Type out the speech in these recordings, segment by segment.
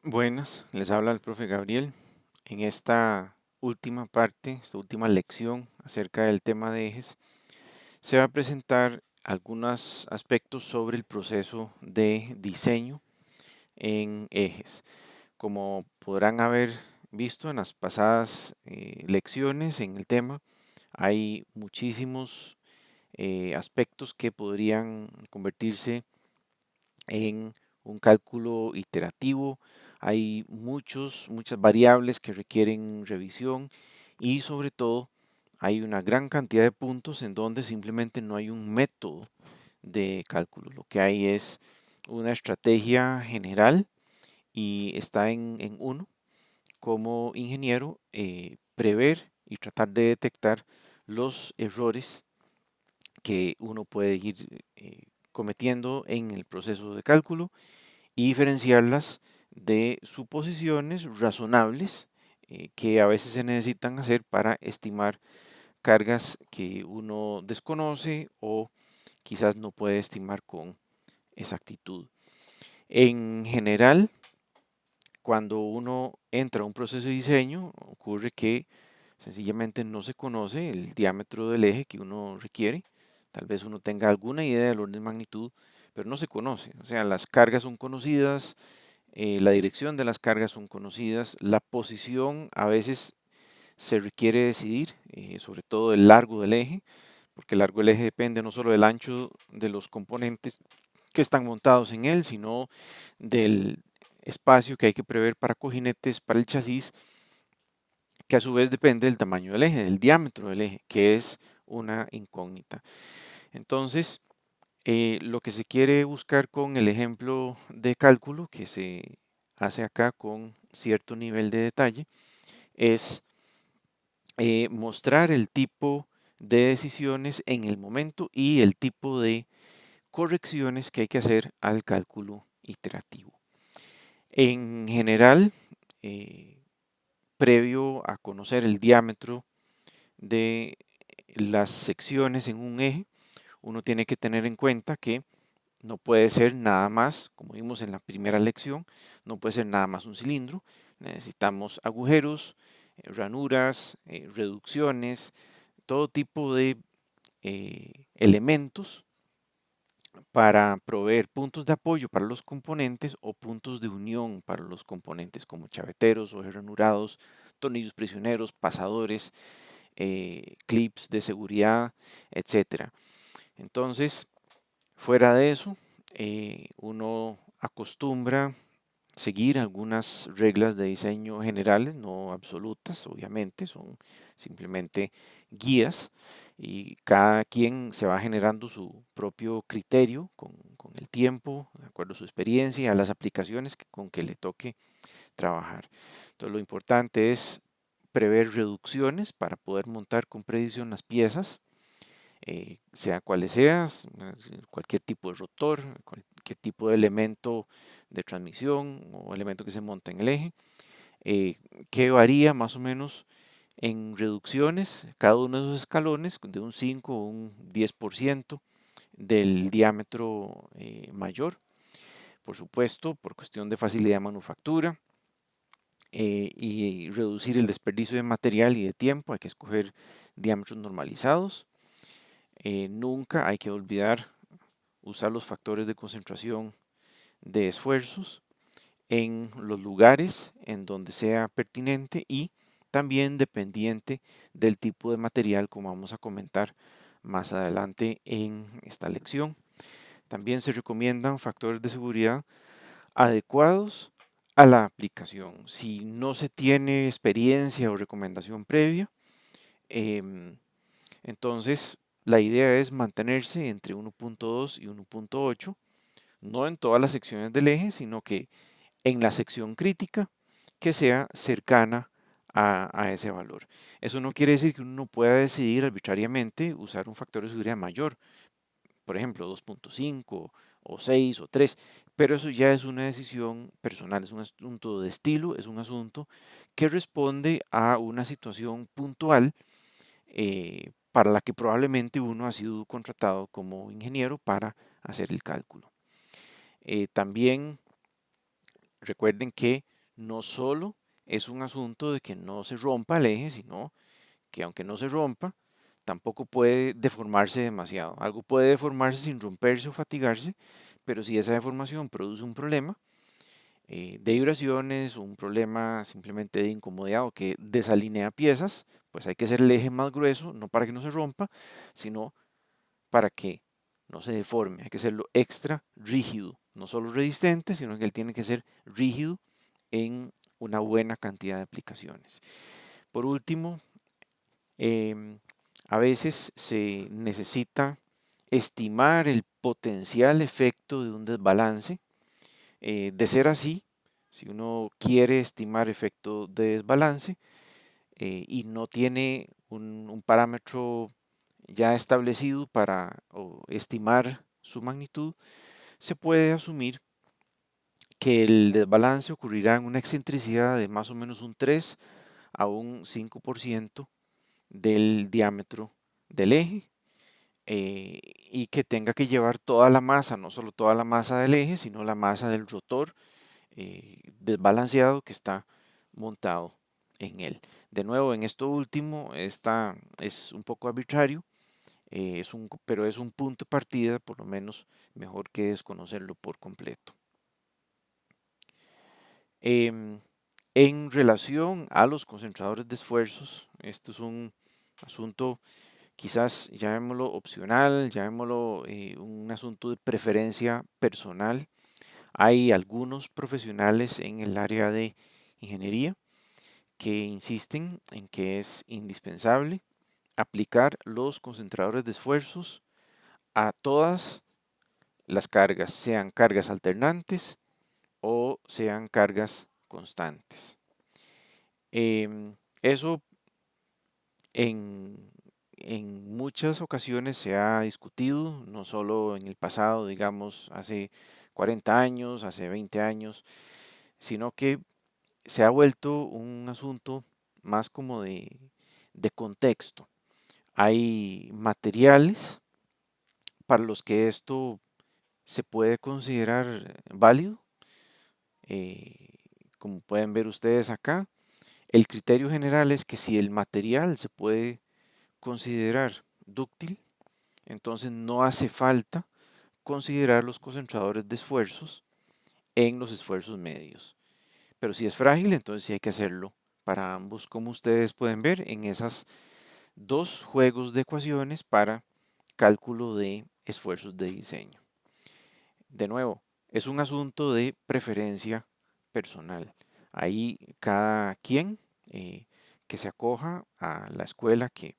Buenas, les habla el profe Gabriel. En esta última parte, esta última lección acerca del tema de ejes, se va a presentar algunos aspectos sobre el proceso de diseño en ejes. Como podrán haber visto en las pasadas lecciones en el tema, hay muchísimos aspectos que podrían convertirse en un cálculo iterativo. Hay muchas variables que requieren revisión y sobre todo hay una gran cantidad de puntos en donde simplemente no hay un método de cálculo. Lo que hay es una estrategia general y está en uno como ingeniero prever y tratar de detectar los errores que uno puede ir cometiendo en el proceso de cálculo y diferenciarlas de suposiciones razonables que a veces se necesitan hacer para estimar cargas que uno desconoce o quizás no puede estimar con exactitud. En general, cuando uno entra a un proceso de diseño, ocurre que sencillamente no se conoce el diámetro del eje que uno requiere. Tal vez uno tenga alguna idea del orden de magnitud, pero no se conoce. O sea, las cargas son conocidas, la dirección de las cargas son conocidas, la posición a veces se requiere decidir, sobre todo el largo del eje, porque el largo del eje depende no solo del ancho de los componentes que están montados en él, sino del espacio que hay que prever para cojinetes, para el chasis, que a su vez depende del tamaño del eje, del diámetro del eje, que es una incógnita. Entonces, lo que se quiere buscar con el ejemplo de cálculo que se hace acá con cierto nivel de detalle es mostrar el tipo de decisiones en el momento y el tipo de correcciones que hay que hacer al cálculo iterativo. En general, eh, previo a conocer el diámetro de las secciones en un eje, uno tiene que tener en cuenta que no puede ser nada más, como vimos en la primera lección, no puede ser nada más un cilindro. Necesitamos agujeros, ranuras, reducciones, todo tipo de elementos para proveer puntos de apoyo para los componentes o puntos de unión para los componentes como chaveteros, o ranurados, tornillos prisioneros, pasadores, clips de seguridad, etcétera. Entonces, fuera de eso, uno acostumbra seguir algunas reglas de diseño generales, no absolutas, obviamente, son simplemente guías y cada quien se va generando su propio criterio con el tiempo, de acuerdo a su experiencia y a las aplicaciones con que le toque trabajar. Entonces, lo importante es prever reducciones para poder montar con precisión las piezas, sea cuales sean, cualquier tipo de rotor, cualquier tipo de elemento de transmisión o elemento que se monta en el eje, eh, que varía más o menos en reducciones, cada uno de esos escalones de un 5 o un 10% del diámetro mayor, por supuesto, por cuestión de facilidad de manufactura. Y reducir el desperdicio de material y de tiempo, hay que escoger diámetros normalizados. Nunca hay que olvidar usar los factores de concentración de esfuerzos en los lugares en donde sea pertinente y también dependiente del tipo de material, como vamos a comentar más adelante en esta lección. También se recomiendan factores de seguridad adecuados a la aplicación. Si no se tiene experiencia o recomendación previa, em, entonces la idea es mantenerse entre 1.2 y 1.8, no en todas las secciones del eje, sino que en la sección crítica que sea cercana a ese valor. Eso no quiere decir que uno no pueda decidir arbitrariamente usar un factor de seguridad mayor, por ejemplo 2.5 o 6 o 3, pero eso ya es una decisión personal, es un asunto de estilo, es un asunto que responde a una situación puntual para la que probablemente uno ha sido contratado como ingeniero para hacer el cálculo. También recuerden que no solo es un asunto de que no se rompa el eje, sino que aunque no se rompa, tampoco puede deformarse demasiado. Algo puede deformarse sin romperse o fatigarse, pero si esa deformación produce un problema de vibraciones, un problema simplemente de incomodidad o que desalinea piezas, pues hay que hacer el eje más grueso, no para que no se rompa, sino para que no se deforme. Hay que hacerlo extra rígido, no solo resistente, sino que él tiene que ser rígido en una buena cantidad de aplicaciones. Por último, em, a veces se necesita estimar el potencial efecto de un desbalance. De ser así, si uno quiere estimar efecto de desbalance y no tiene un parámetro ya establecido para estimar su magnitud, se puede asumir que el desbalance ocurrirá en una excentricidad de más o menos un 3 a un 5% del diámetro del eje y que tenga que llevar toda la masa, no solo toda la masa del eje, sino la masa del rotor desbalanceado que está montado en él. De nuevo, en esto último, esta es un poco arbitrario, pero es un punto de partida, por lo menos mejor que desconocerlo por completo. Em, en relación a los concentradores de esfuerzos, esto es un asunto quizás llamémoslo opcional, llamémoslo un asunto de preferencia personal. Hay algunos profesionales en el área de ingeniería que insisten en que es indispensable aplicar los concentradores de esfuerzos a todas las cargas, sean cargas alternantes o sean cargas constantes. Eso en, en muchas ocasiones se ha discutido, no solo en el pasado, digamos, hace 40 años, hace 20 años, sino que se ha vuelto un asunto más como de contexto. Hay materiales para los que esto se puede considerar válido, eh, como pueden ver ustedes acá. El criterio general es que si el material se puede considerar dúctil, entonces no hace falta considerar los concentradores de esfuerzos en los esfuerzos medios. Pero si es frágil, entonces sí hay que hacerlo para ambos, como ustedes pueden ver en esas dos juegos de ecuaciones para cálculo de esfuerzos de diseño. De nuevo, es un asunto de preferencia personal. Ahí cada quien que se acoja a la escuela que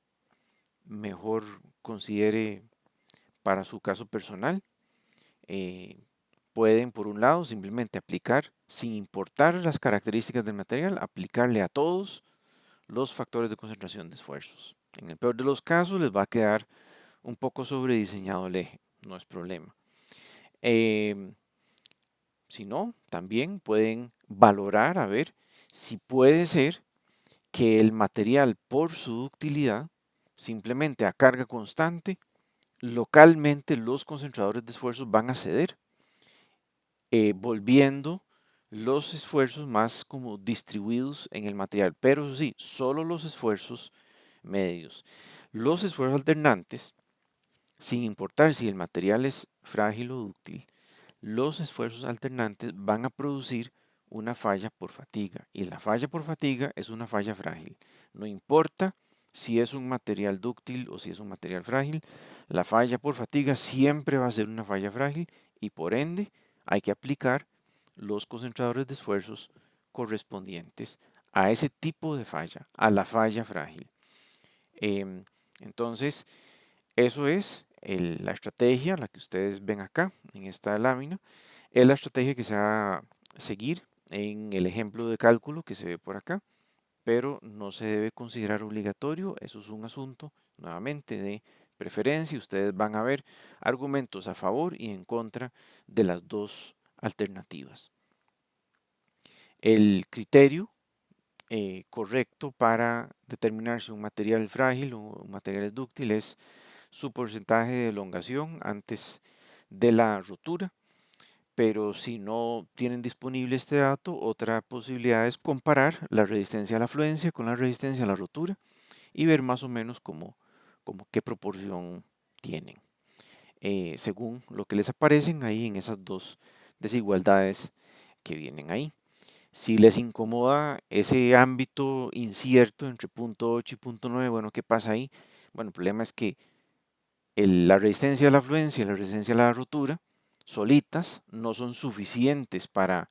mejor considere para su caso personal, eh, pueden por un lado simplemente aplicar, sin importar las características del material, aplicarle a todos los factores de concentración de esfuerzos. En el peor de los casos les va a quedar un poco sobrediseñado el eje, no es problema. Si no, también pueden valorar a ver si puede ser que el material por su ductilidad, simplemente a carga constante, localmente los concentradores de esfuerzos van a ceder, volviendo los esfuerzos más como distribuidos en el material, pero eso sí, solo los esfuerzos medios. Los esfuerzos alternantes, sin importar si el material es frágil o dúctil, los esfuerzos alternantes van a producir una falla por fatiga y la falla por fatiga es una falla frágil. No importa si es un material dúctil o si es un material frágil, la falla por fatiga siempre va a ser una falla frágil y por ende hay que aplicar los concentradores de esfuerzos correspondientes a ese tipo de falla, a la falla frágil. Entonces, eso es la estrategia, la que ustedes ven acá en esta lámina, es la estrategia que se va a seguir en el ejemplo de cálculo que se ve por acá, pero no se debe considerar obligatorio, eso es un asunto nuevamente de preferencia, ustedes van a ver argumentos a favor y en contra de las dos alternativas. El criterio correcto para determinar si un material es frágil o un material es dúctil es su porcentaje de elongación antes de la rotura, pero si no tienen disponible este dato, otra posibilidad es comparar la resistencia a la afluencia con la resistencia a la rotura y ver más o menos como qué proporción tienen, según lo que les aparecen ahí en esas dos desigualdades que vienen ahí. Si les incomoda ese ámbito incierto entre punto 8 y punto 9, bueno, ¿qué pasa ahí? Bueno, el problema es que la resistencia a la afluencia y la resistencia a la rotura solitas no son suficientes para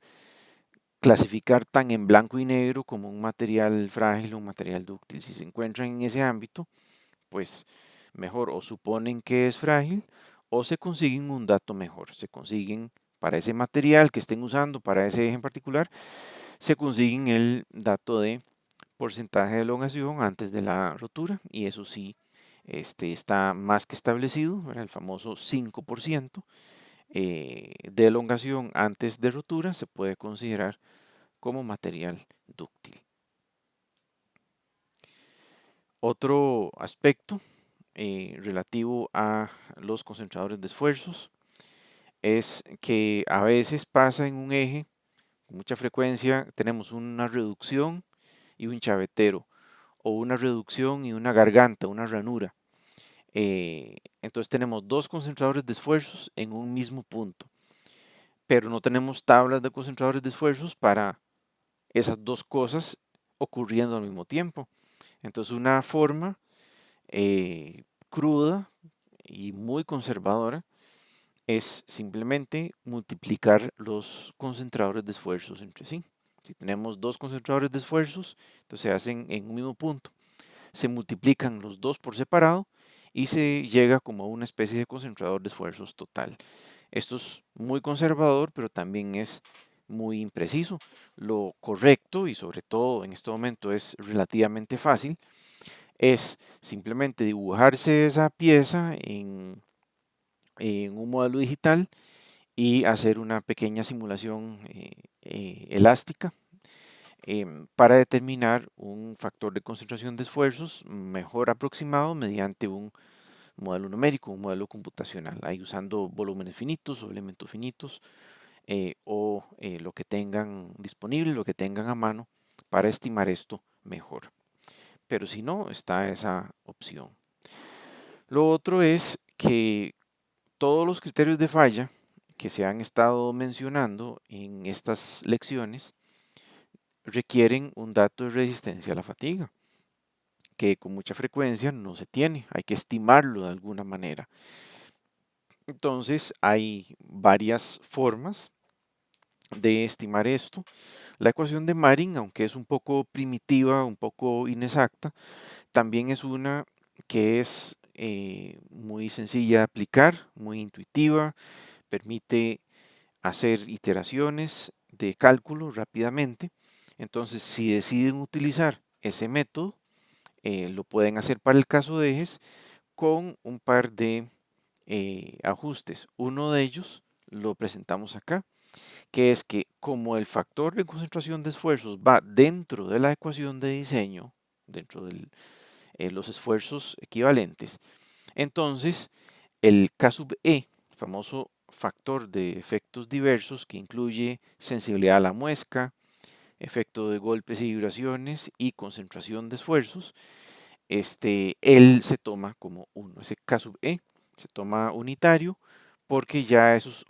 clasificar tan en blanco y negro como un material frágil o un material dúctil. Si se encuentran en ese ámbito, pues mejor o suponen que es frágil o se consiguen un dato mejor. Se consiguen para ese material que estén usando, para ese eje en particular, se consiguen el dato de porcentaje de elongación antes de la rotura y eso sí está más que establecido, ¿verdad? El famoso 5% de elongación antes de rotura se puede considerar como material dúctil. Otro aspecto relativo a los concentradores de esfuerzos es que a veces pasa en un eje, con mucha frecuencia tenemos una reducción y un chavetero, o una reducción y una garganta, una ranura. Entonces tenemos dos concentradores de esfuerzos en un mismo punto, pero no tenemos tablas de concentradores de esfuerzos para esas dos cosas ocurriendo al mismo tiempo. Entonces una forma cruda y muy conservadora es simplemente multiplicar los concentradores de esfuerzos entre sí. Si tenemos dos concentradores de esfuerzos, entonces se hacen en un mismo punto. Se multiplican los dos por separado y se llega como a una especie de concentrador de esfuerzos total. Esto es muy conservador, pero también es muy impreciso. Lo correcto, y sobre todo en este momento es relativamente fácil, es simplemente dibujarse esa pieza en un modelo digital y hacer una pequeña simulación elástica para determinar un factor de concentración de esfuerzos mejor aproximado mediante un modelo numérico, un modelo computacional, ahí usando volúmenes finitos o elementos finitos lo que tengan disponible, lo que tengan a mano para estimar esto mejor. Pero si no, está esa opción. Lo otro es que todos los criterios de falla que se han estado mencionando en estas lecciones requieren un dato de resistencia a la fatiga, que con mucha frecuencia no se tiene, hay que estimarlo de alguna manera. Entonces hay varias formas de estimar esto. La ecuación de Marin, aunque es un poco primitiva, un poco inexacta, también es una que es muy sencilla de aplicar, muy intuitiva, permite hacer iteraciones de cálculo rápidamente. Entonces, si deciden utilizar ese método, lo pueden hacer para el caso de ejes con un par de ajustes. Uno de ellos lo presentamos acá, que es que como el factor de concentración de esfuerzos va dentro de la ecuación de diseño, dentro de los esfuerzos equivalentes, entonces el K sub E, el famoso factor de efectos diversos que incluye sensibilidad a la muesca, efecto de golpes y vibraciones y concentración de esfuerzos, él se toma como uno, ese K sub E se toma unitario porque ya esos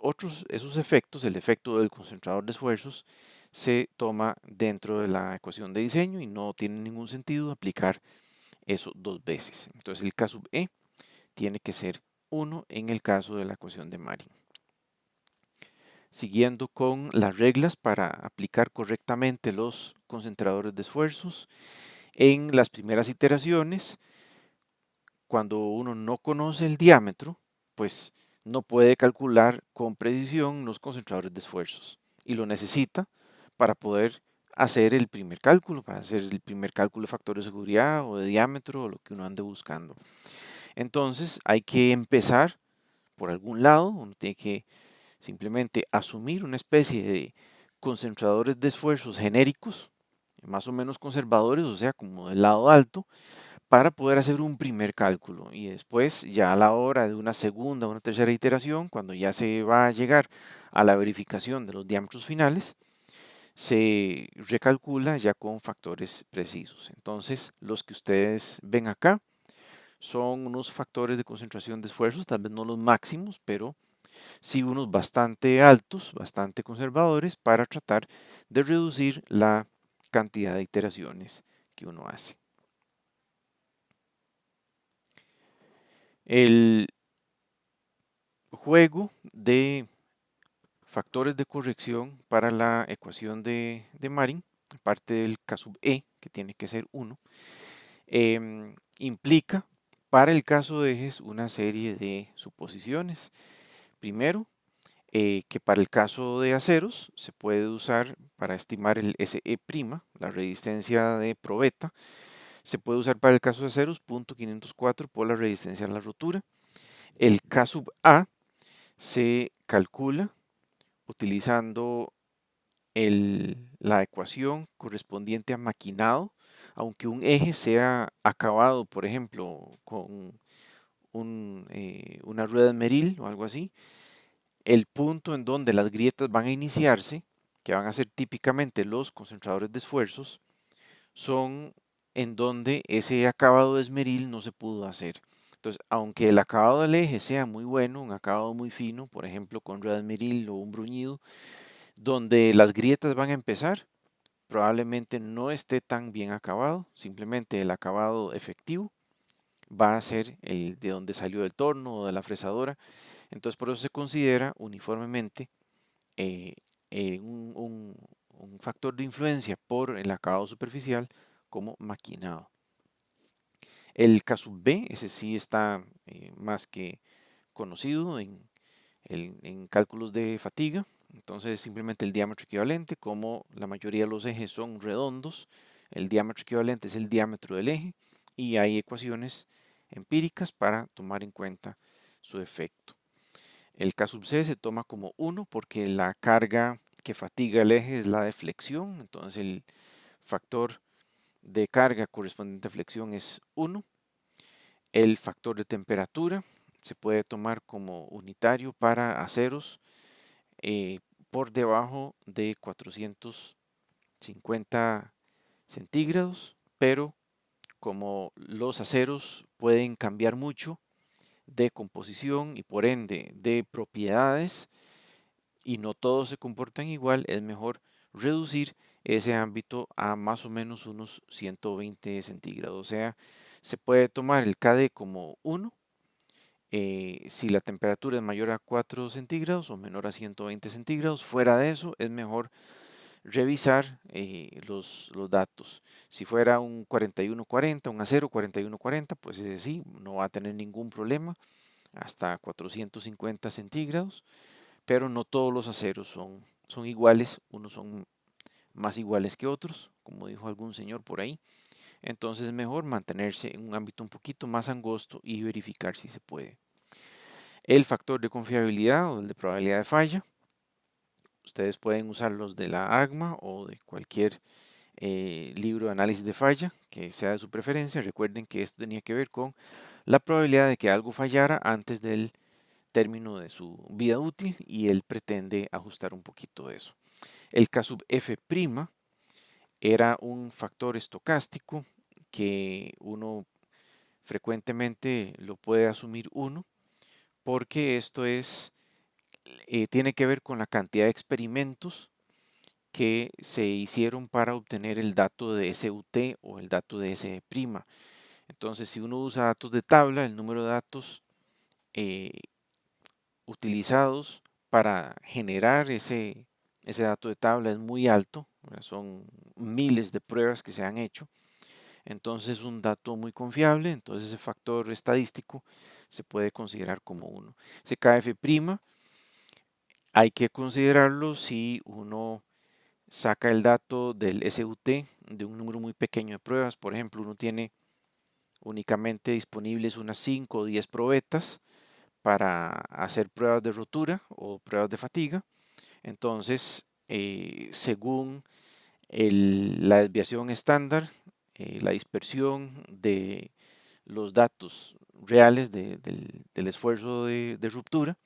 efectos, el efecto del concentrador de esfuerzos, se toma dentro de la ecuación de diseño y no tiene ningún sentido aplicar eso dos veces. Entonces el K sub E tiene que ser 1 en el caso de la ecuación de Marin. Siguiendo con las reglas para aplicar correctamente los concentradores de esfuerzos, en las primeras iteraciones, cuando uno no conoce el diámetro, pues no puede calcular con precisión los concentradores de esfuerzos y lo necesita para poder hacer el primer cálculo, para hacer el primer cálculo de factor de seguridad o de diámetro o lo que uno ande buscando. Entonces hay que empezar por algún lado, uno tiene que simplemente asumir una especie de concentradores de esfuerzos genéricos, más o menos conservadores, o sea, como del lado alto, para poder hacer un primer cálculo y después ya a la hora de una segunda o una tercera iteración, cuando ya se va a llegar a la verificación de los diámetros finales, se recalcula ya con factores precisos. Entonces, los que ustedes ven acá son unos factores de concentración de esfuerzos, tal vez no los máximos, pero sí unos bastante altos, bastante conservadores para tratar de reducir la cantidad de iteraciones que uno hace. El juego de factores de corrección para la ecuación de Marin, aparte del K sub E, que tiene que ser 1, implica para el caso de ejes una serie de suposiciones. Primero, que para el caso de aceros se puede usar para estimar el SE', la resistencia de probeta, se puede usar para el caso de aceros 0.504 por la resistencia a la rotura. El K sub A se calcula utilizando la ecuación correspondiente a maquinado, aunque un eje sea acabado, por ejemplo, con una rueda de Meril o algo así, el punto en donde las grietas van a iniciarse, que van a ser típicamente los concentradores de esfuerzos, son en donde ese acabado de esmeril no se pudo hacer. Entonces, aunque el acabado del eje sea muy bueno, un acabado muy fino, por ejemplo con rueda de esmeril o un bruñido, donde las grietas van a empezar, probablemente no esté tan bien acabado, simplemente el acabado efectivo va a ser el de donde salió del torno o de la fresadora. Entonces, por eso se considera uniformemente eh, un factor de influencia por el acabado superficial como maquinado. El K sub B, ese sí está más que conocido en cálculos de fatiga. Entonces, simplemente el diámetro equivalente, como la mayoría de los ejes son redondos, el diámetro equivalente es el diámetro del eje y hay ecuaciones empíricas para tomar en cuenta su efecto. El K sub C se toma como 1 porque la carga que fatiga el eje es la de flexión, entonces el factor de carga correspondiente a flexión es 1. El factor de temperatura se puede tomar como unitario para aceros por debajo de 450 centígrados, pero como los aceros pueden cambiar mucho de composición y por ende de propiedades, y no todos se comportan igual, es mejor reducir ese ámbito a más o menos unos 120 centígrados. O sea, se puede tomar el KD como 1 si la temperatura es mayor a 4 centígrados o menor a 120 centígrados. Fuera de eso, es mejor revisar los datos. Si fuera un 4140, un acero 4140, pues ese sí, no va a tener ningún problema hasta 450 centígrados, pero no todos los aceros son iguales, unos son más iguales que otros, como dijo algún señor por ahí. Entonces es mejor mantenerse en un ámbito un poquito más angosto y verificar si se puede. El factor de confiabilidad o el de probabilidad de falla, ustedes pueden usar los de la AGMA o de cualquier libro de análisis de falla que sea de su preferencia. Recuerden que esto tenía que ver con la probabilidad de que algo fallara antes del término de su vida útil y él pretende ajustar un poquito de eso. El K sub F' era un factor estocástico que uno frecuentemente lo puede asumir 1 porque esto tiene que ver con la cantidad de experimentos que se hicieron para obtener el dato de SUT o el dato de SE'. Entonces, si uno usa datos de tabla, el número de datos eh, utilizados para generar ese dato de tabla es muy alto, son miles de pruebas que se han hecho, entonces es un dato muy confiable, entonces ese factor estadístico se puede considerar como 1. Ese KF' hay que considerarlo si uno saca el dato del SUT de un número muy pequeño de pruebas, por ejemplo, uno tiene únicamente disponibles unas 5 o 10 probetas para hacer pruebas de rotura o pruebas de fatiga. Entonces, según la desviación estándar la dispersión de los datos reales del esfuerzo de ruptura,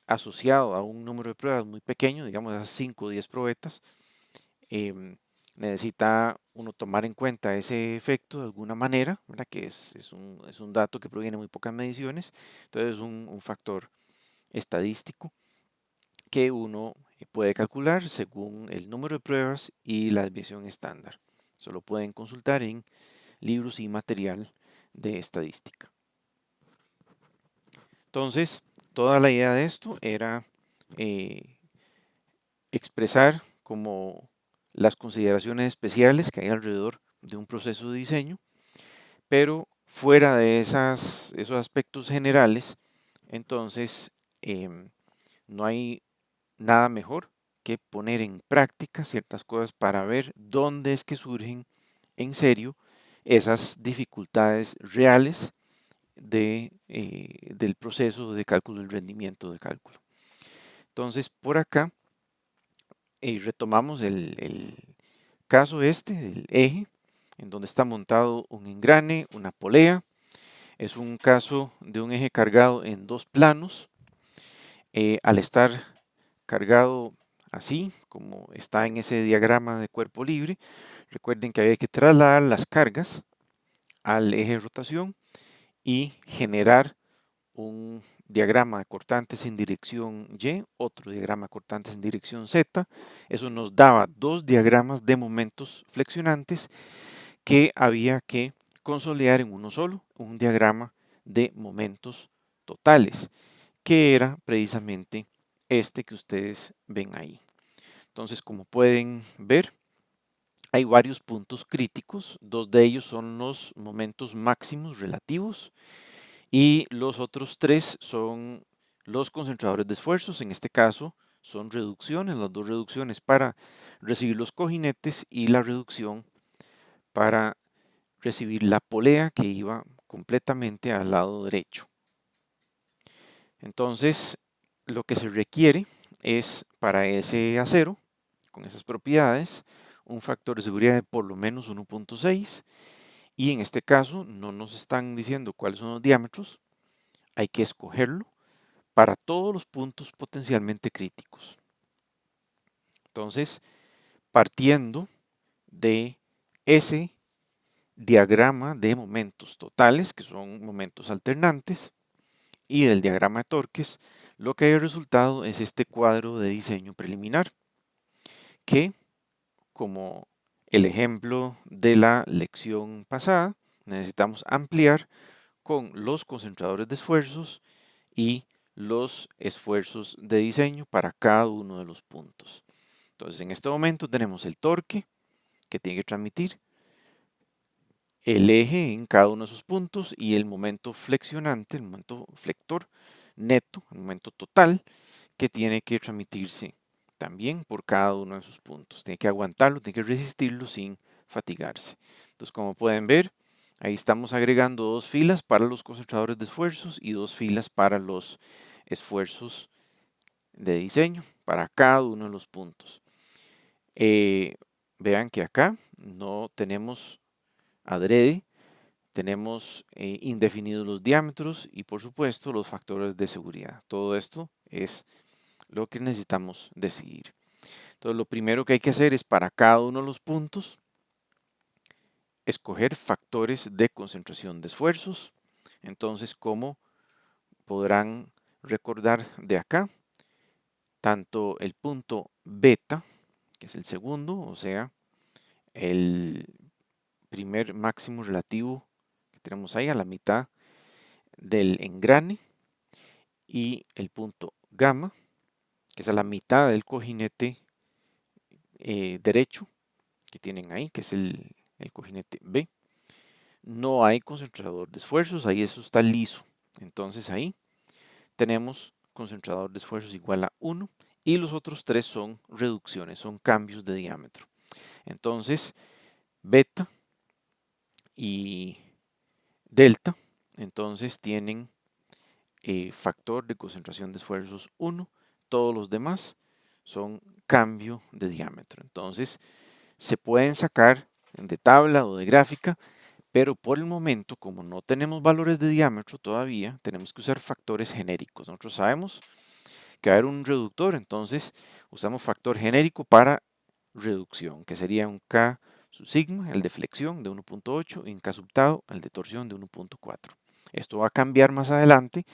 asociado a un número de pruebas muy pequeño, digamos esas 5 o 10 probetas, necesita uno tomar en cuenta ese efecto de alguna manera, ¿verdad? Que es un dato que proviene de muy pocas mediciones, entonces es un factor estadístico que uno puede calcular según el número de pruebas y la desviación estándar. Eso lo pueden consultar en libros y material de estadística. Entonces, toda la idea de esto era expresar como las consideraciones especiales que hay alrededor de un proceso de diseño, pero fuera de esos aspectos generales, entonces no hay nada mejor que poner en práctica ciertas cosas para ver dónde es que surgen en serio esas dificultades reales del proceso de cálculo del rendimiento de cálculo. Entonces, por acá retomamos el caso del eje, en donde está montado un engrane, una polea. Es un caso de un eje cargado en 2 planos. Al estar cargado así, como está en ese diagrama de cuerpo libre, recuerden que había que trasladar las cargas al eje de rotación y generar un diagrama de cortantes en dirección Y, otro diagrama de cortantes en dirección Z. Eso nos daba 2 diagramas de momentos flexionantes que había que consolidar en uno solo, un diagrama de momentos totales, que era precisamente este que ustedes ven ahí. Entonces, como pueden ver, hay varios puntos críticos. 2 de ellos son los momentos máximos relativos y los otros 3 son los concentradores de esfuerzos. En este caso son reducciones, las 2 reducciones para recibir los cojinetes y la reducción para recibir la polea que iba completamente al lado derecho. Entonces, lo que se requiere es para ese acero, con esas propiedades, un factor de seguridad de por lo menos 1.6 y en este caso no nos están diciendo cuáles son los diámetros, hay que escogerlo para todos los puntos potencialmente críticos. Entonces, partiendo de ese diagrama de momentos totales, que son momentos alternantes, y del diagrama de torques, lo que hay resultado es este cuadro de diseño preliminar, que, como el ejemplo de la lección pasada, necesitamos ampliar con los concentradores de esfuerzos y los esfuerzos de diseño para cada uno de los puntos. Entonces, en este momento tenemos el torque que tiene que transmitir, el eje en cada uno de sus puntos y el momento flexionante, el momento flector neto, el momento total, que tiene que transmitirse también por cada uno de sus puntos. Tiene que aguantarlo, tiene que resistirlo sin fatigarse. Entonces, como pueden ver, ahí estamos agregando 2 filas para los concentradores de esfuerzos y 2 filas para los esfuerzos de diseño para cada uno de los puntos. Vean que acá no tenemos adrede, tenemos indefinidos los diámetros y por supuesto los factores de seguridad. Todo esto es lo que necesitamos decidir. Entonces, lo primero que hay que hacer es para cada uno de los puntos escoger factores de concentración de esfuerzos. Entonces, como podrán recordar de acá, tanto el punto beta, que es el segundo, o sea, el primer máximo relativo que tenemos ahí a la mitad del engrane, y el punto gamma, que es a la mitad del cojinete derecho que tienen ahí, que es el cojinete B. No hay concentrador de esfuerzos, ahí eso está liso. Entonces ahí tenemos concentrador de esfuerzos igual a 1 y los otros 3 son reducciones, son cambios de diámetro. Entonces, beta y delta, entonces tienen factor de concentración de esfuerzos 1, todos los demás son cambio de diámetro. Entonces, se pueden sacar de tabla o de gráfica, pero por el momento, como no tenemos valores de diámetro todavía, tenemos que usar factores genéricos. Nosotros sabemos que va a haber un reductor, entonces usamos factor genérico para reducción, que sería un K sub sigma, el de flexión de 1.8, y un K sub tau, el de torsión de 1.4. Esto va a cambiar más adelante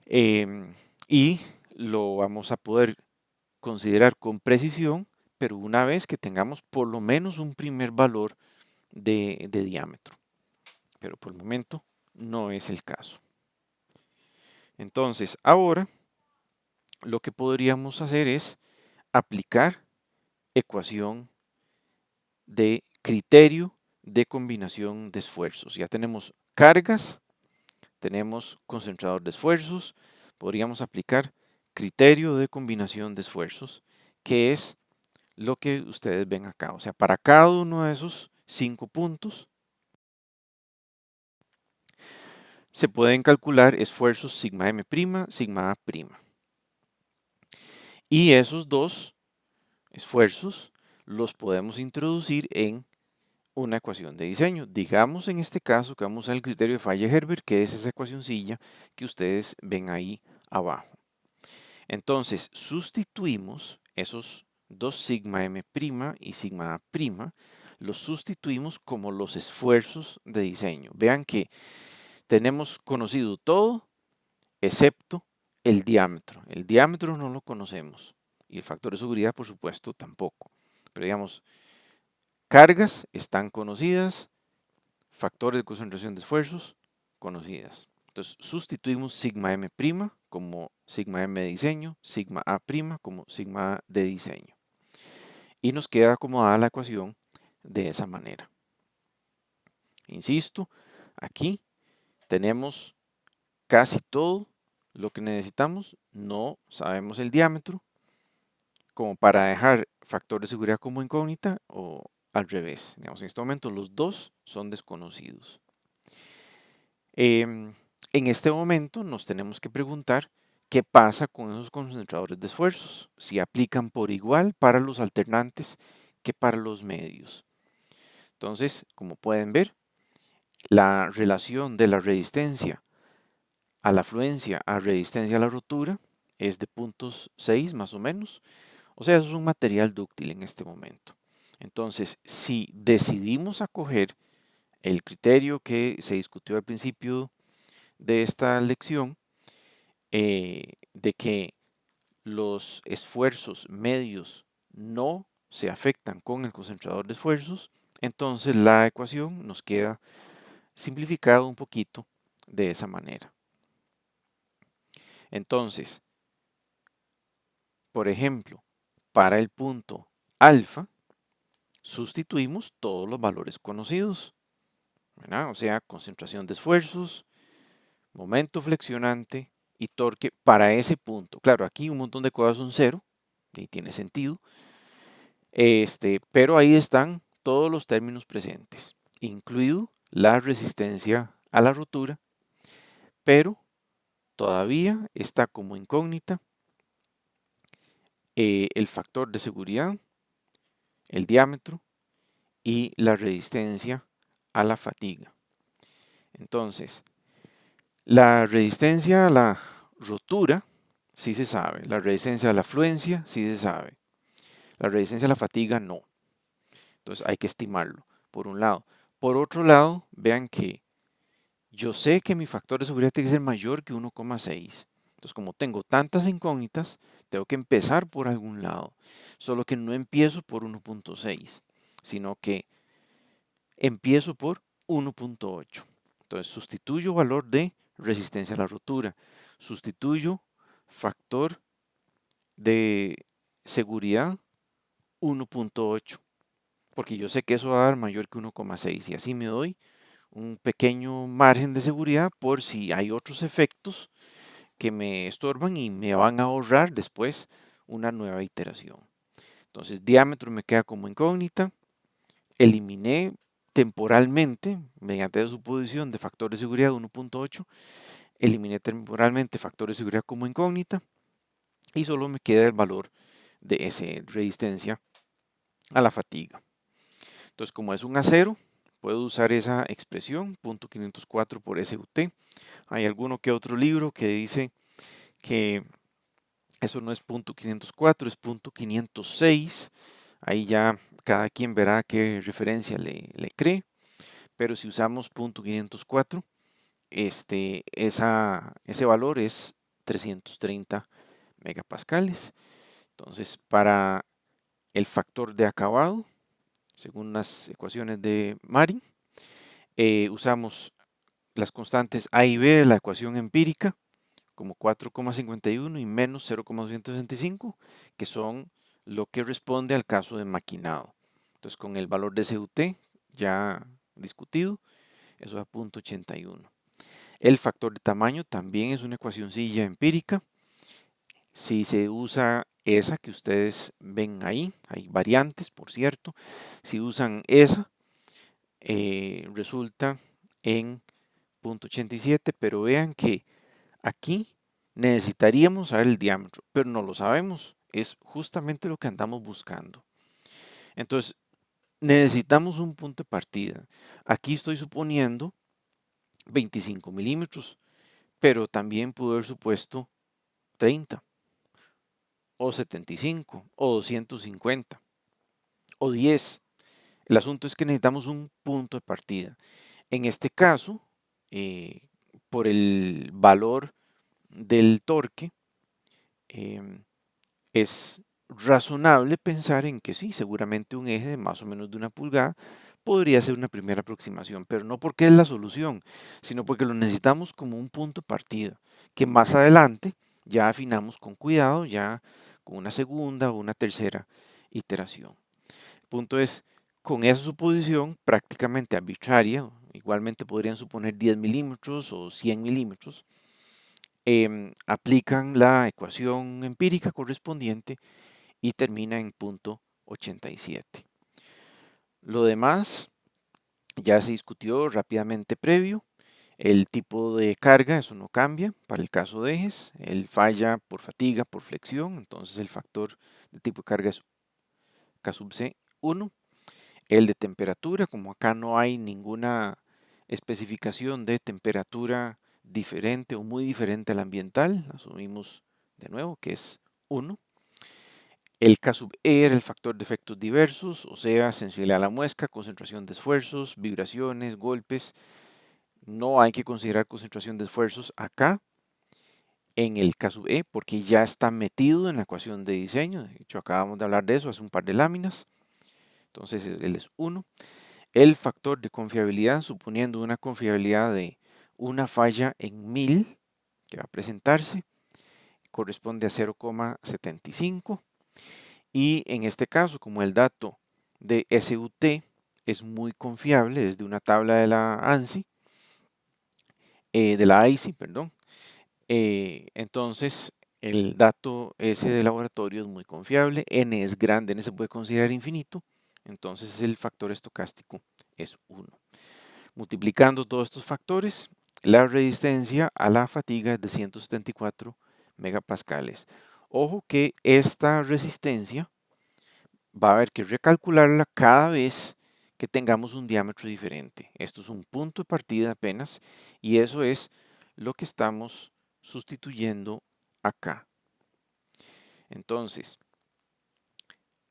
y lo vamos a poder considerar con precisión, pero una vez que tengamos por lo menos un primer valor de diámetro. Pero por el momento no es el caso. Entonces, ahora lo que podríamos hacer es aplicar ecuación de criterio de combinación de esfuerzos. Ya tenemos cargas, tenemos concentrador de esfuerzos, podríamos aplicar criterio de combinación de esfuerzos, que es lo que ustedes ven acá. O sea, para cada uno de esos 5 puntos se pueden calcular esfuerzos sigma m', sigma a'. Y esos dos esfuerzos los podemos introducir en una ecuación de diseño. Digamos en este caso que vamos al criterio de Falla-Herbert, que es esa ecuacioncilla que ustedes ven ahí abajo. Entonces, sustituimos esos dos sigma m' y sigma a', los sustituimos como los esfuerzos de diseño. Vean que tenemos conocido todo excepto el diámetro. El diámetro no lo conocemos y el factor de seguridad, por supuesto, tampoco. Pero digamos, cargas están conocidas, factores de concentración de esfuerzos conocidas. Entonces sustituimos sigma m' como sigma m de diseño, sigma a' como sigma a de diseño. Y nos queda acomodada la ecuación de esa manera. Insisto, aquí tenemos casi todo lo que necesitamos. No sabemos el diámetro como para dejar factor de seguridad como incógnita o al revés. Digamos, en este momento los dos son desconocidos. En este momento nos tenemos que preguntar qué pasa con esos concentradores de esfuerzos, si aplican por igual para los alternantes que para los medios. Entonces, como pueden ver, la relación de la resistencia a la fluencia a resistencia a la rotura es de 0.6 más o menos. O sea, eso es un material dúctil en este momento. Entonces, si decidimos acoger el criterio que se discutió al principio de esta lección, de que los esfuerzos medios no se afectan con el concentrador de esfuerzos, entonces la ecuación nos queda simplificada un poquito de esa manera. Entonces, por ejemplo, para el punto alfa, sustituimos todos los valores conocidos, ¿verdad? O sea, concentración de esfuerzos, momento flexionante y torque para ese punto. Claro, aquí un montón de cosas son cero, y tiene sentido, pero ahí están todos los términos presentes, incluido la resistencia a la rotura, pero todavía está como incógnita el factor de seguridad, el diámetro y la resistencia a la fatiga. Entonces, la resistencia a la rotura sí se sabe, la resistencia a la fluencia sí se sabe, la resistencia a la fatiga no. Entonces hay que estimarlo, por un lado. Por otro lado, vean que yo sé que mi factor de seguridad tiene que ser mayor que 1,6. Entonces, como tengo tantas incógnitas, tengo que empezar por algún lado. Solo que no empiezo por 1,6, sino que empiezo por 1,8. Entonces, sustituyo valor de resistencia a la rotura. Sustituyo factor de seguridad 1,8. Porque yo sé que eso va a dar mayor que 1,6 y así me doy un pequeño margen de seguridad por si hay otros efectos que me estorban y me van a ahorrar después una nueva iteración. Entonces, diámetro me queda como incógnita. Eliminé temporalmente, mediante la suposición de factor de seguridad 1,8, eliminé temporalmente factor de seguridad como incógnita y solo me queda el valor de S, resistencia a la fatiga. Entonces, como es un acero, puedo usar esa expresión, 0.504 por SUT. Hay alguno que otro libro que dice que eso no es 0.504, es 0.506. Ahí ya cada quien verá qué referencia le cree. Pero si usamos 0.504, ese valor es 330 megapascales. Entonces, para el factor de acabado, según las ecuaciones de Marin, usamos las constantes A y B de la ecuación empírica como 4,51 y menos 0,265, que son lo que responde al caso de maquinado. Entonces, con el valor de CUT ya discutido, eso da 0.81. El factor de tamaño también es una ecuacioncilla empírica. Si se usa esa que ustedes ven ahí, hay variantes, por cierto. Si usan esa, resulta en 0.87, pero vean que aquí necesitaríamos saber el diámetro, pero no lo sabemos. Es justamente lo que andamos buscando. Entonces, necesitamos un punto de partida. Aquí estoy suponiendo 25 milímetros, pero también pudo haber supuesto 30, o 75, o 250, o 10. El asunto es que necesitamos un punto de partida. En este caso, eh, por el valor del torque, es razonable pensar en que sí, seguramente un eje de más o menos de 1 pulgada podría ser una primera aproximación, pero no porque es la solución, sino porque lo necesitamos como un punto de partida, que más adelante ya afinamos con cuidado, ya con una segunda o una tercera iteración. El punto es, con esa suposición prácticamente arbitraria, igualmente podrían suponer 10 milímetros o 100 milímetros, aplican la ecuación empírica correspondiente y termina en 0.87. Lo demás ya se discutió rápidamente previo. El tipo de carga, eso no cambia para el caso de ejes. El falla por fatiga, por flexión. Entonces el factor de tipo de carga es K sub C 1. El de temperatura, como acá no hay ninguna especificación de temperatura diferente o muy diferente a la ambiental, asumimos de nuevo que es 1. El K sub E era el factor de efectos diversos, o sea, sensibilidad a la muesca, concentración de esfuerzos, vibraciones, golpes. No hay que considerar concentración de esfuerzos acá en el K sub E porque ya está metido en la ecuación de diseño. De hecho, acabamos de hablar de eso hace un par de láminas. Entonces, él es 1. El factor de confiabilidad, suponiendo una confiabilidad de una falla en 1000 que va a presentarse, corresponde a 0,75. Y en este caso, como el dato de SUT es muy confiable desde una tabla de la ANSI, de la AISI, perdón, entonces el dato S de laboratorio es muy confiable, N es grande, N se puede considerar infinito, entonces el factor estocástico es 1. Multiplicando todos estos factores, la resistencia a la fatiga es de 174 megapascales. Ojo que esta resistencia va a haber que recalcularla cada vez que tengamos un diámetro diferente. Esto es un punto de partida apenas y eso es lo que estamos sustituyendo acá. Entonces,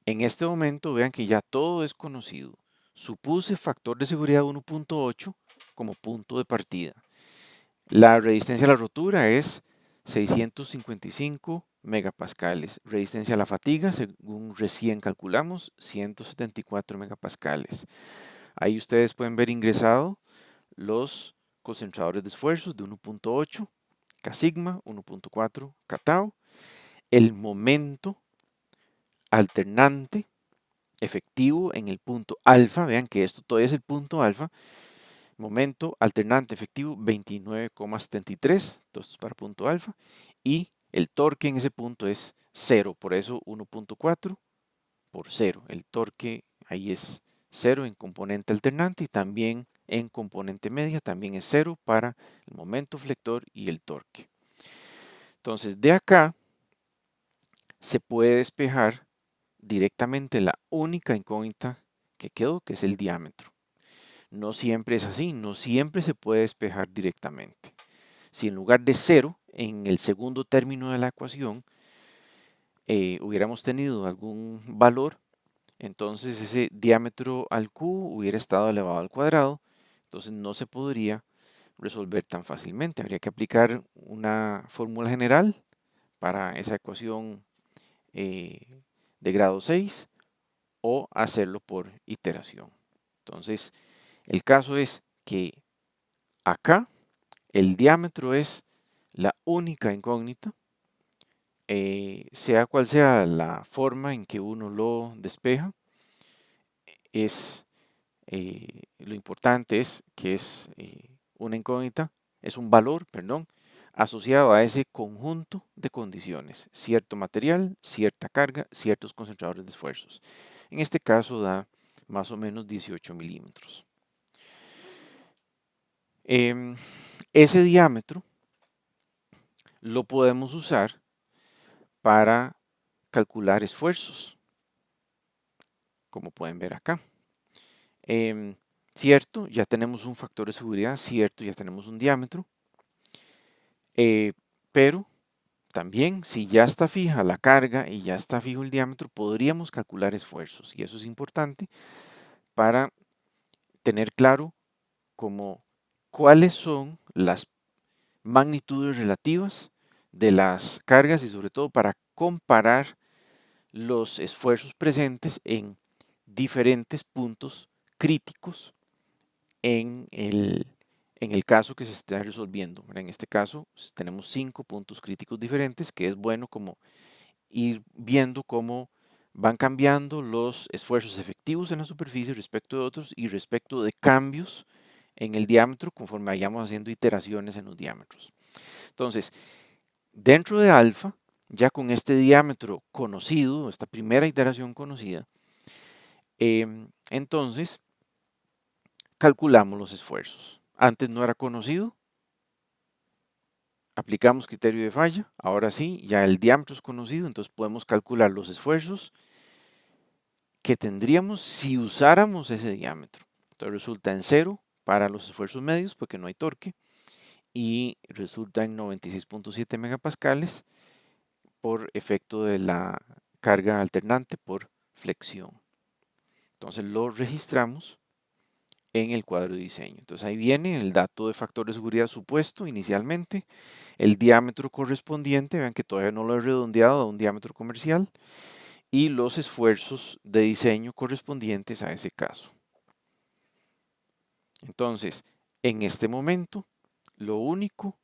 en este momento vean que ya todo es conocido. Supuse factor de seguridad 1.8 como punto de partida. La resistencia a la rotura es 655 megapascales. Resistencia a la fatiga, según recién calculamos, 174 megapascales. Ahí ustedes pueden ver ingresado los concentradores de esfuerzos de 1.8, K sigma, 1.4, K tau, el momento alternante efectivo en el punto alfa, vean que esto todavía es el punto alfa, momento alternante efectivo 29,73, entonces esto es para punto alfa, y el torque en ese punto es 0, por eso 1.4 por 0, el torque ahí es 0 en componente alternante y también en componente media también es 0 para el momento flector y el torque. Entonces de acá se puede despejar directamente la única incógnita que quedó, que es el diámetro. No siempre es así, no siempre se puede despejar directamente. Si en lugar de 0, en el segundo término de la ecuación, hubiéramos tenido algún valor, entonces ese diámetro al cubo hubiera estado elevado al cuadrado, entonces no se podría resolver tan fácilmente. Habría que aplicar una fórmula general para esa ecuación eh, de grado 6 o hacerlo por iteración. Entonces, el caso es que acá el diámetro es la única incógnita, sea cual sea la forma en que uno lo despeja, lo importante es que es una incógnita, es un valor, perdón, asociado a ese conjunto de condiciones, cierto material, cierta carga, ciertos concentradores de esfuerzos. En este caso da más o menos 18 milímetros. Ese diámetro lo podemos usar para calcular esfuerzos, como pueden ver acá. Cierto, ya tenemos un factor de seguridad, cierto, ya tenemos un diámetro, pero también si ya está fija la carga y ya está fijo el diámetro, podríamos calcular esfuerzos y eso es importante para tener claro como cuáles son las magnitudes relativas de las cargas y sobre todo para comparar los esfuerzos presentes en diferentes puntos críticos en el caso que se está resolviendo. En este caso tenemos 5 puntos críticos diferentes, que es bueno como ir viendo cómo van cambiando los esfuerzos efectivos en la superficie respecto de otros y respecto de cambios en el diámetro conforme vayamos haciendo iteraciones en los diámetros. Entonces, dentro de alfa, ya con este diámetro conocido, esta primera iteración conocida, entonces calculamos los esfuerzos. Antes no era conocido, aplicamos criterio de falla, ahora sí, ya el diámetro es conocido, entonces podemos calcular los esfuerzos que tendríamos si usáramos ese diámetro. Entonces resulta en 0 para los esfuerzos medios porque no hay torque y resulta en 96.7 megapascales por efecto de la carga alternante por flexión. Entonces lo registramos en el cuadro de diseño. Entonces ahí viene el dato de factor de seguridad supuesto inicialmente, el diámetro correspondiente, vean que todavía no lo he redondeado a un diámetro comercial, y los esfuerzos de diseño correspondientes a ese caso. Entonces, en este momento, lo único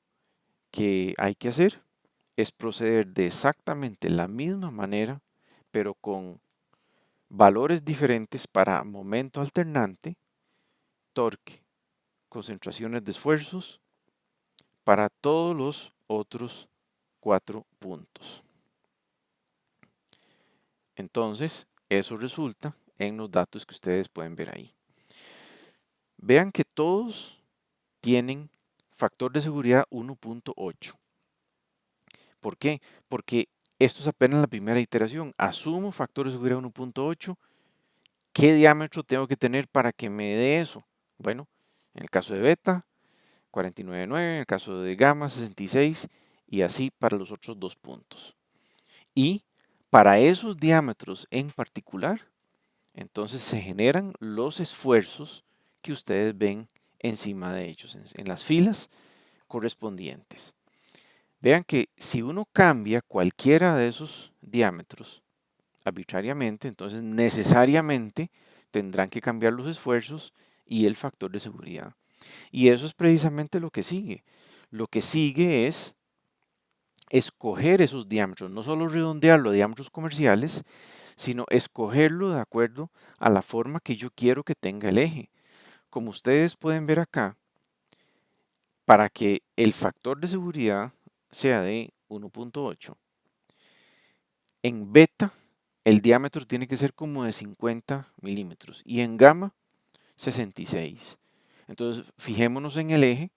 que hay que hacer es proceder de exactamente la misma manera, pero con valores diferentes para momento alternante, torque, concentraciones de esfuerzos, para todos los otros 4 puntos. Entonces, eso resulta en los datos que ustedes pueden ver ahí. Vean que todos tienen factor de seguridad 1.8. ¿Por qué? Porque esto es apenas la primera iteración. Asumo factor de seguridad 1.8. ¿Qué diámetro tengo que tener para que me dé eso? Bueno, en el caso de beta, 49.9, en el caso de gamma, 66, y así para los otros 2 puntos. Y para esos diámetros en particular, entonces se generan los esfuerzos que ustedes ven encima de ellos, en las filas correspondientes. Vean que si uno cambia cualquiera de esos diámetros arbitrariamente, entonces necesariamente tendrán que cambiar los esfuerzos y el factor de seguridad. Y eso es precisamente lo que sigue. Lo que sigue es escoger esos diámetros, no solo redondearlo a diámetros comerciales, sino escogerlo de acuerdo a la forma que yo quiero que tenga el eje. Como ustedes pueden ver acá, para que el factor de seguridad sea de 1.8, en beta el diámetro tiene que ser como de 50 milímetros y en gamma 66. Entonces fijémonos en el eje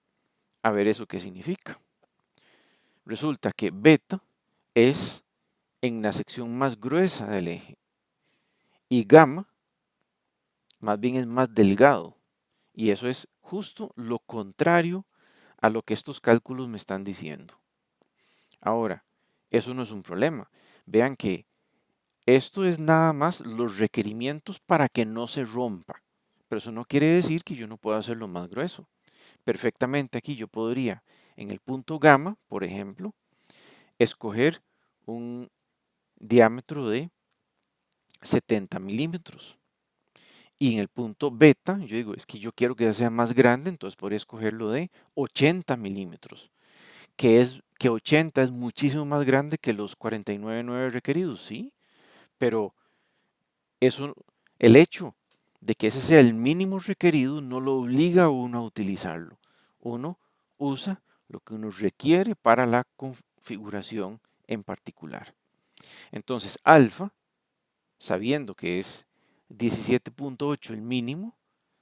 a ver eso qué significa. Resulta que beta es en la sección más gruesa del eje y gamma más bien es más delgado. Y eso es justo lo contrario a lo que estos cálculos me están diciendo. Ahora, eso no es un problema. Vean que esto es nada más los requerimientos para que no se rompa. Pero eso no quiere decir que yo no pueda hacerlo más grueso. Perfectamente aquí yo podría, en el punto gamma, por ejemplo, escoger un diámetro de 70 milímetros. Y en el punto beta, yo digo, es que yo quiero que sea más grande, entonces podría escogerlo de 80 milímetros, que 80 es muchísimo más grande que los 49,9 requeridos, ¿sí? Pero eso, el hecho de que ese sea el mínimo requerido no lo obliga a uno a utilizarlo. Uno usa lo que uno requiere para la configuración en particular. Entonces, alfa, sabiendo que es 17.8 el mínimo,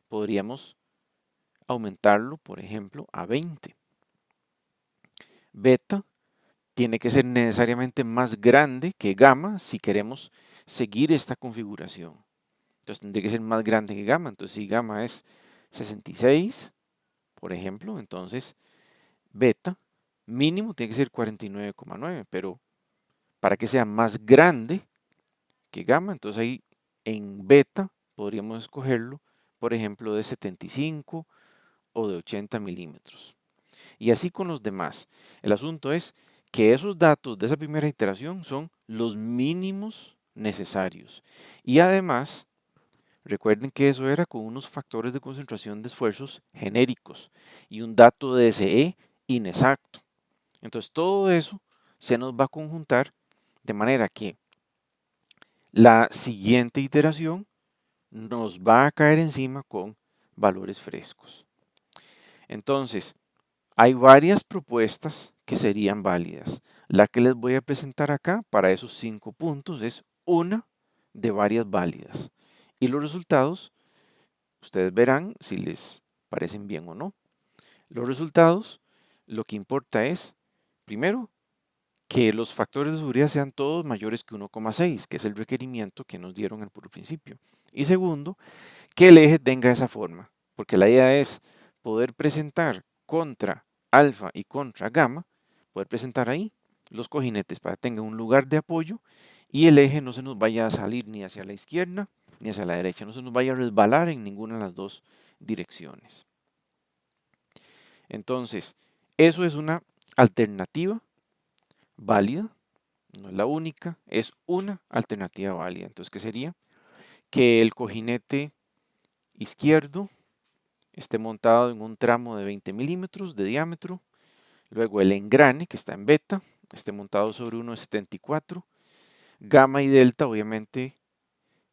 podríamos aumentarlo, por ejemplo, a 20. Beta tiene que ser necesariamente más grande que gamma si queremos seguir esta configuración. Entonces tendría que ser más grande que gamma. Entonces si gamma es 66, por ejemplo, entonces beta mínimo tiene que ser 49,9. Pero para que sea más grande que gamma, entonces ahí en beta podríamos escogerlo, por ejemplo, de 75 o de 80 milímetros. Y así con los demás. El asunto es que esos datos de esa primera iteración son los mínimos necesarios. Y además, recuerden que eso era con unos factores de concentración de esfuerzos genéricos y un dato de DSE inexacto. Entonces todo eso se nos va a conjuntar de manera que la siguiente iteración nos va a caer encima con valores frescos. Entonces, hay varias propuestas que serían válidas. La que les voy a presentar acá para esos 5 puntos es una de varias válidas. Y los resultados, ustedes verán si les parecen bien o no. Los resultados, lo que importa es, primero, que los factores de seguridad sean todos mayores que 1,6, que es el requerimiento que nos dieron al puro principio. Y segundo, que el eje tenga esa forma, porque la idea es poder presentar contra alfa y contra gamma, poder presentar ahí los cojinetes para que tengan un lugar de apoyo y el eje no se nos vaya a salir ni hacia la izquierda ni hacia la derecha, no se nos vaya a resbalar en ninguna de las dos direcciones. Entonces, eso es una alternativa válida, no es la única, es una alternativa válida. Entonces, ¿qué sería? Que el cojinete izquierdo esté montado en un tramo de 20 milímetros de diámetro. Luego el engrane, que está en beta, esté montado sobre uno de 74. Gamma y delta, obviamente,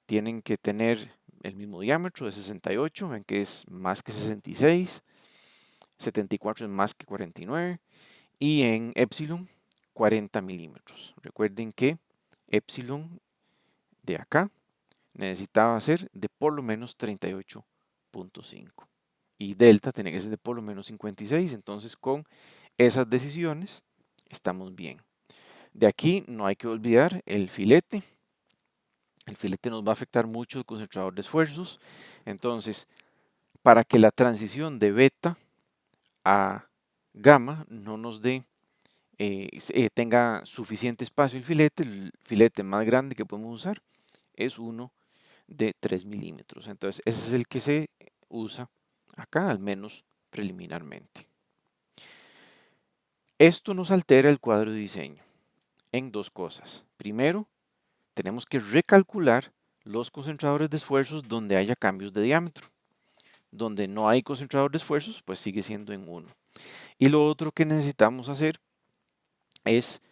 tienen que tener el mismo diámetro de 68. Ven que es más que 66. 74 es más que 49. Y en epsilon, 40 milímetros. Recuerden que epsilon de acá necesitaba ser de por lo menos 38.5. Y delta tiene que ser de por lo menos 56. Entonces con esas decisiones estamos bien. De aquí no hay que olvidar el filete. El filete nos va a afectar mucho el concentrador de esfuerzos. Entonces, para que la transición de beta a gamma no nos tenga suficiente espacio el filete más grande que podemos usar es uno de 3 milímetros. Entonces, ese es el que se usa acá, al menos preliminarmente. Esto nos altera el cuadro de diseño en dos cosas. Primero, tenemos que recalcular los concentradores de esfuerzos donde haya cambios de diámetro. Donde no hay concentrador de esfuerzos, pues sigue siendo en 1. Y lo otro que necesitamos hacer es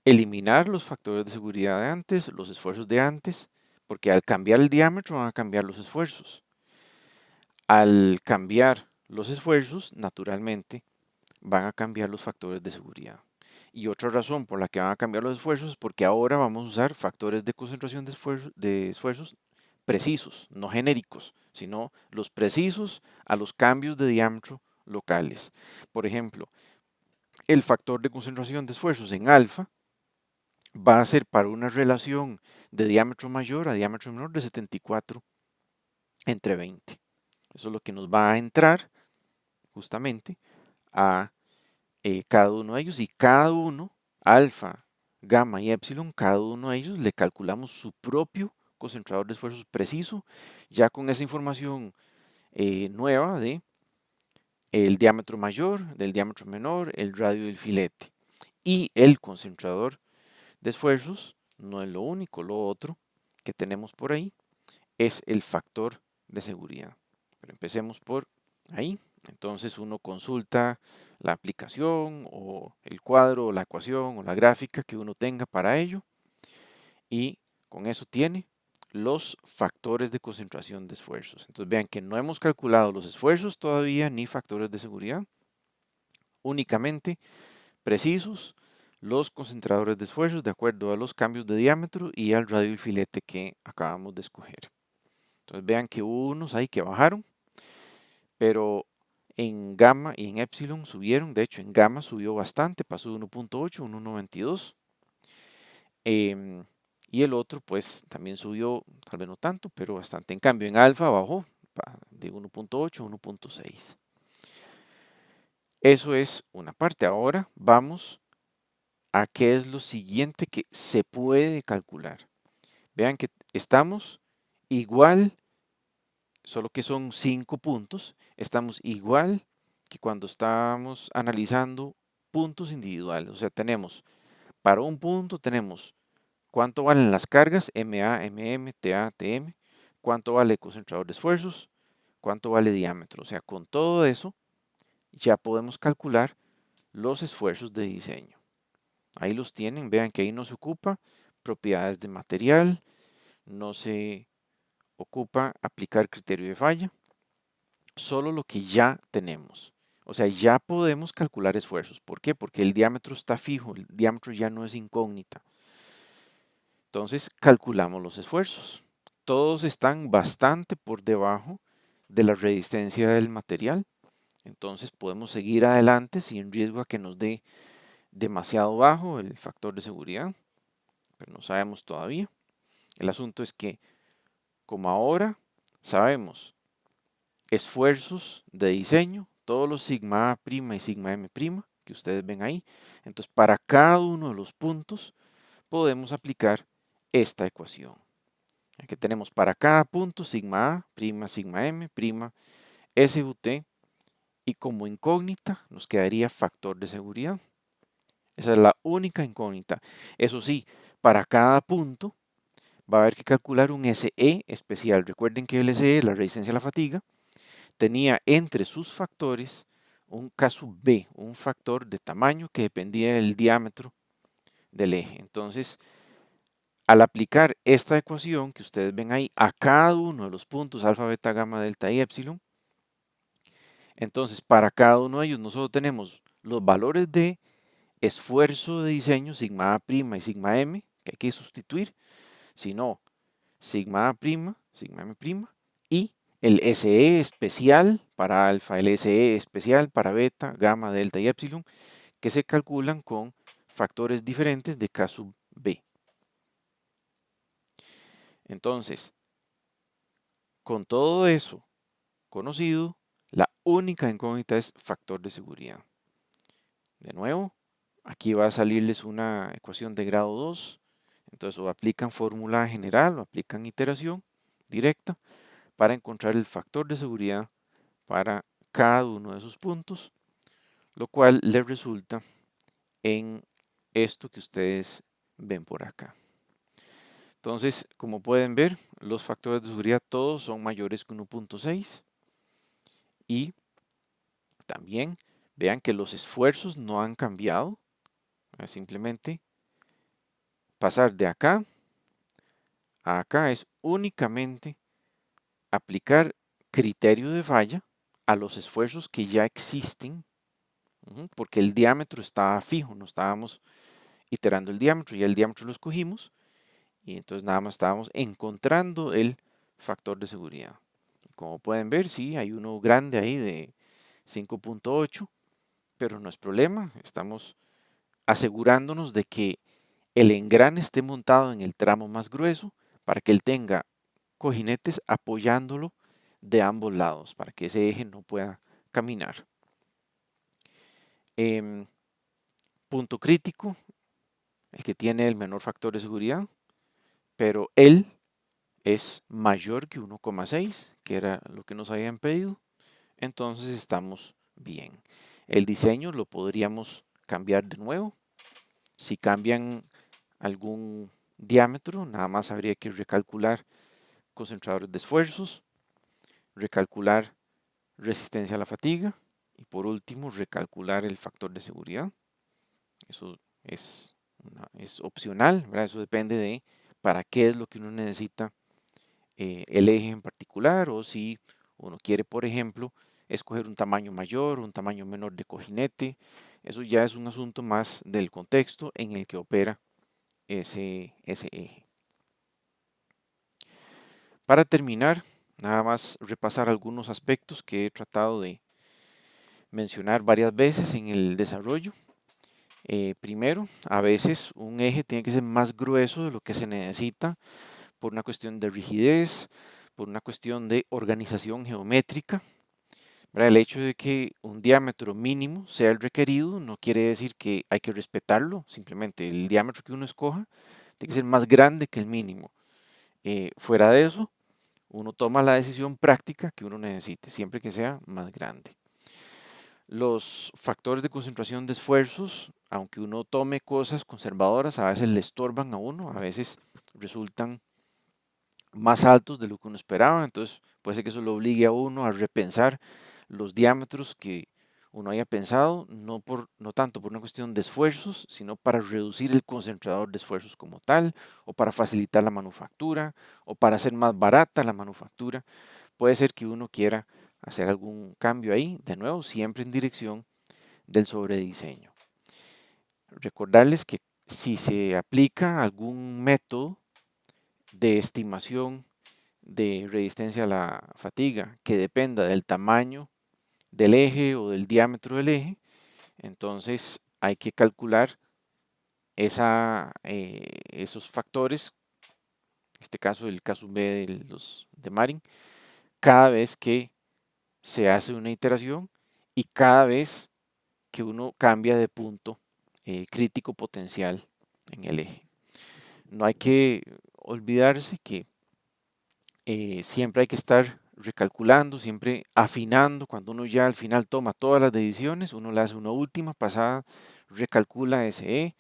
eliminar los factores de seguridad de antes, los esfuerzos de antes, porque al cambiar el diámetro van a cambiar los esfuerzos. Al cambiar los esfuerzos, naturalmente, van a cambiar los factores de seguridad. Y otra razón por la que van a cambiar los esfuerzos es porque ahora vamos a usar factores de concentración de esfuerzos precisos, no genéricos, sino los precisos a los cambios de diámetro locales. Por ejemplo, el factor de concentración de esfuerzos en alfa va a ser para una relación de diámetro mayor a diámetro menor de 74/20. Eso es lo que nos va a entrar justamente a cada uno de ellos, y cada uno, alfa, gamma y epsilon, cada uno de ellos le calculamos su propio concentrador de esfuerzos preciso, ya con esa información nueva de el diámetro mayor, del diámetro menor, el radio del filete. Y el concentrador de esfuerzos no es lo único, lo otro que tenemos por ahí es el factor de seguridad. Pero empecemos por ahí. Entonces uno consulta la aplicación o el cuadro o la ecuación o la gráfica que uno tenga para ello, y con eso tiene los factores de concentración de esfuerzos. Entonces vean que no hemos calculado los esfuerzos todavía ni factores de seguridad, únicamente precisos los concentradores de esfuerzos de acuerdo a los cambios de diámetro y al radio del filete que acabamos de escoger. Entonces vean que hubo unos ahí que bajaron, pero en gamma y en epsilon subieron. De hecho, en gamma subió bastante, pasó de 1.8 a 1.92. Y el otro pues también subió, tal vez no tanto, pero bastante. En cambio, en alfa bajó de 1.8 a 1.6. Eso es una parte. Ahora vamos a qué es lo siguiente que se puede calcular. Vean que estamos igual, solo que son 5 puntos. Estamos igual que cuando estábamos analizando puntos individuales. O sea, tenemos, para un punto tenemos cuánto valen las cargas, MA, MM, TA, TM, cuánto vale el concentrador de esfuerzos, cuánto vale diámetro. O sea, con todo eso ya podemos calcular los esfuerzos de diseño. Ahí los tienen, vean que ahí no se ocupa propiedades de material, no se ocupa aplicar criterio de falla, solo lo que ya tenemos. O sea, ya podemos calcular esfuerzos. ¿Por qué? Porque el diámetro está fijo, el diámetro ya no es incógnita. Entonces, calculamos los esfuerzos. Todos están bastante por debajo de la resistencia del material. Entonces, podemos seguir adelante sin riesgo a que nos dé demasiado bajo el factor de seguridad, pero no sabemos todavía. El asunto es que, como ahora sabemos esfuerzos de diseño, todos los sigma A' y sigma M' que ustedes ven ahí, entonces para cada uno de los puntos podemos aplicar esta ecuación. Aquí tenemos para cada punto sigma A', sigma M', SUT, y como incógnita nos quedaría factor de seguridad. Esa es la única incógnita. Eso sí, para cada punto va a haber que calcular un SE especial. Recuerden que el SE, la resistencia a la fatiga, tenía entre sus factores un caso B, un factor de tamaño que dependía del diámetro del eje. Entonces, al aplicar esta ecuación que ustedes ven ahí a cada uno de los puntos alfa, beta, gamma, delta y epsilon, entonces para cada uno de ellos nosotros tenemos los valores de esfuerzo de diseño, sigma A' y sigma M, que hay que sustituir, sino sigma A', sigma M', y el SE especial para alfa, el SE especial para beta, gamma, delta y epsilon, que se calculan con factores diferentes de K sub B. Entonces, con todo eso conocido, la única incógnita es factor de seguridad. De nuevo, aquí va a salirles una ecuación de grado 2. Entonces, o aplican fórmula general o aplican iteración directa para encontrar el factor de seguridad para cada uno de esos puntos, lo cual les resulta en esto que ustedes ven por acá. Entonces, como pueden ver, los factores de seguridad todos son mayores que 1.6, y también vean que los esfuerzos no han cambiado. Simplemente pasar de acá a acá es únicamente aplicar criterio de falla a los esfuerzos que ya existen, porque el diámetro estaba fijo, no estábamos iterando el diámetro, ya el diámetro lo escogimos y entonces nada más estábamos encontrando el factor de seguridad. Como pueden ver, sí, hay uno grande ahí de 5.8, pero no es problema, estamos asegurándonos de que el engrane esté montado en el tramo más grueso para que él tenga cojinetes apoyándolo de ambos lados, para que ese eje no pueda caminar. Punto crítico, el que tiene el menor factor de seguridad, pero él es mayor que 1,6, que era lo que nos habían pedido, entonces estamos bien. El diseño lo podríamos cambiar de nuevo. Si cambian algún diámetro, nada más habría que recalcular concentradores de esfuerzos, recalcular resistencia a la fatiga y por último recalcular el factor de seguridad. Eso es opcional, ¿verdad? Eso depende de para qué es lo que uno necesita el eje en particular o si uno quiere, por ejemplo, escoger un tamaño mayor o un tamaño menor de cojinete. Eso ya es un asunto más del contexto en el que opera ese eje. Para terminar, nada más repasar algunos aspectos que he tratado de mencionar varias veces en el desarrollo. Primero, a veces un eje tiene que ser más grueso de lo que se necesita por una cuestión de rigidez, por una cuestión de organización geométrica. El hecho de que un diámetro mínimo sea el requerido no quiere decir que hay que respetarlo, simplemente el diámetro que uno escoja tiene que ser más grande que el mínimo. Fuera de eso, uno toma la decisión práctica que uno necesite, siempre que sea más grande. Los factores de concentración de esfuerzos, aunque uno tome cosas conservadoras, a veces le estorban a uno, a veces resultan más altos de lo que uno esperaba, entonces puede ser que eso lo obligue a uno a repensar los diámetros que uno haya pensado, no tanto por una cuestión de esfuerzos, sino para reducir el concentrador de esfuerzos como tal, o para facilitar la manufactura, o para hacer más barata la manufactura. Puede ser que uno quiera hacer algún cambio ahí, de nuevo, siempre en dirección del sobrediseño. Recordarles que si se aplica algún método de estimación de resistencia a la fatiga que dependa del tamaño del eje o del diámetro del eje, entonces hay que calcular esos factores, en este caso el caso B de los de Marin, cada vez que se hace una iteración y cada vez que uno cambia de punto crítico potencial en el eje. No hay que olvidarse que siempre hay que estar recalculando, siempre afinando. Cuando uno ya al final toma todas las decisiones, uno le hace una última pasada, recalcula SE,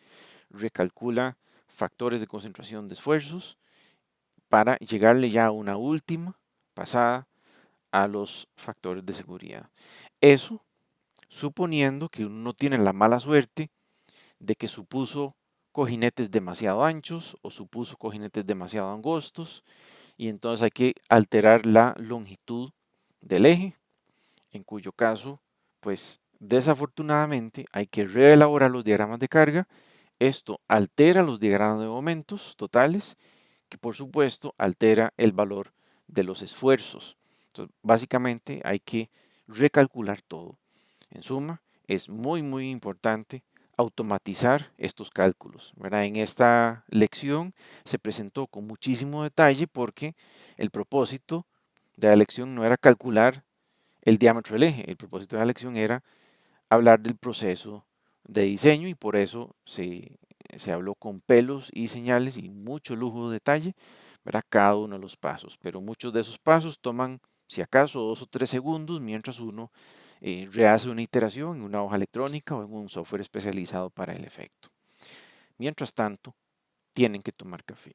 recalcula factores de concentración de esfuerzos para llegarle ya a una última pasada a los factores de seguridad. Eso suponiendo que uno no tiene la mala suerte de que supuso cojinetes demasiado anchos o supuso cojinetes demasiado angostos y entonces hay que alterar la longitud del eje, en cuyo caso, pues desafortunadamente hay que reelaborar los diagramas de carga. Esto altera los diagramas de momentos totales, que por supuesto altera el valor de los esfuerzos. Entonces, básicamente hay que recalcular todo. En suma, es muy importante automatizar estos cálculos, ¿verdad? En esta lección se presentó con muchísimo detalle porque el propósito de la lección no era calcular el diámetro del eje, el propósito de la lección era hablar del proceso de diseño y por eso se habló con pelos y señales y mucho lujo de detalle, ¿verdad? Cada uno de los pasos, pero muchos de esos pasos toman, si acaso, 2 o 3 segundos mientras uno rehace una iteración en una hoja electrónica o en un software especializado para el efecto. Mientras tanto, tienen que tomar café.